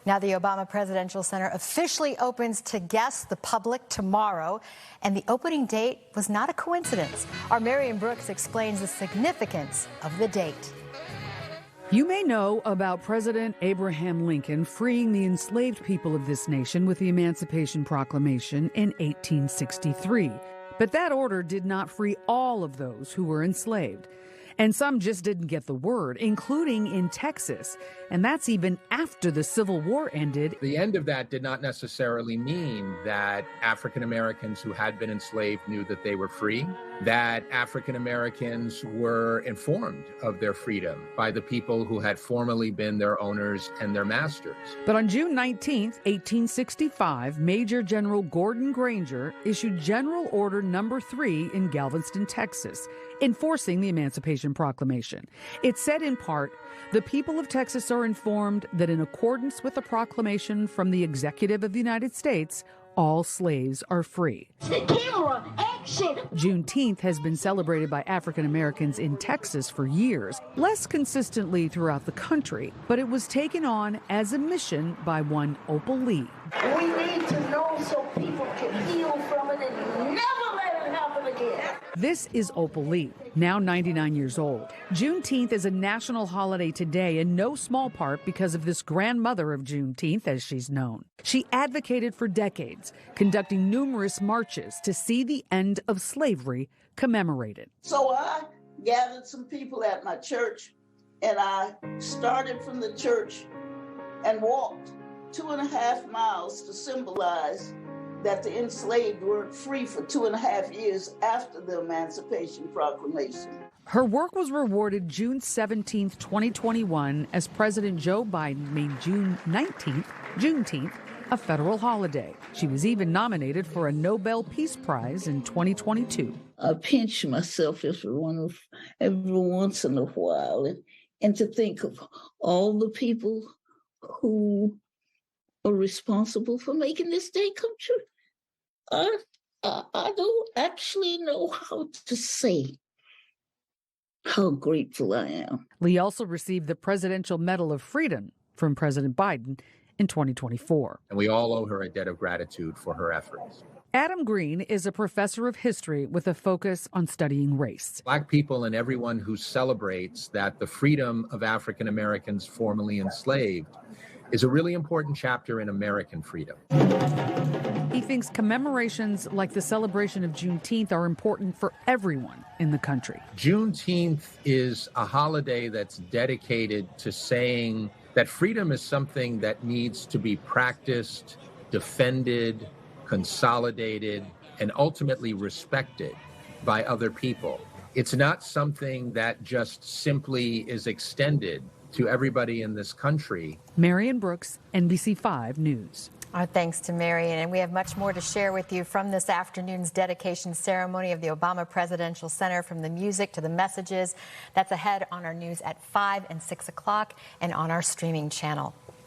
Now, the Obama Presidential Center officially opens to guests, the public, tomorrow. And the opening date was not a coincidence. Our Marion Brooks explains the significance of the date. You may know about President Abraham Lincoln freeing the enslaved people of this nation with the Emancipation Proclamation in 1863. But that order did not free all of those who were enslaved. And some just didn't get the word, including in Texas. And that's even after the Civil War ended. The end of that did not necessarily mean that African Americans who had been enslaved knew that they were free, that African Americans were informed of their freedom by the people who had formerly been their owners and their masters. But on June 19, 1865, Major General Gordon Granger issued General Order No. 3 in Galveston, Texas, enforcing the Emancipation Proclamation. It said in part, "The people of Texas are informed that in accordance with the proclamation from the Executive of the United States, all slaves are free." Camera, action! Juneteenth has been celebrated by African Americans in Texas for years, less consistently throughout the country, but it was taken on as a mission by one Opal Lee. We need to know so people can heal from it and never let it happen again. This is Opal Lee, now 99 years old. Juneteenth is a national holiday today in no small part because of this grandmother of Juneteenth, as she's known. She advocated for decades, conducting numerous marches to see the end of slavery commemorated. So I gathered some people at my church, and I started from the church and walked 2.5 miles to symbolize that the enslaved weren't free for 2.5 years after the Emancipation Proclamation. Her work was rewarded June 17, 2021, as President Joe Biden made June 19th, Juneteenth, a federal holiday. She was even nominated for a Nobel Peace Prize in 2022. I pinch myself every once in a while and to think of all the people who are responsible for making this day come true. I don't actually know how to say how grateful I am. Lee also received the Presidential Medal of Freedom from President Biden in 2024. And we all owe her a debt of gratitude for her efforts. Adam Green is a professor of history with a focus on studying race. Black people and everyone who celebrates that the freedom of African Americans formerly enslaved is a really important chapter in American freedom. He thinks commemorations like the celebration of Juneteenth are important for everyone in the country. Juneteenth is a holiday that's dedicated to saying that freedom is something that needs to be practiced, defended, consolidated, and ultimately respected by other people. It's not something that just simply is extended to everybody in this country. Marion Brooks, NBC5 News. Our thanks to Marion, and we have much more to share with you from this afternoon's dedication ceremony of the Obama Presidential Center, from the music to the messages. That's ahead on our news at 5 and 6 o'clock and on our streaming channel.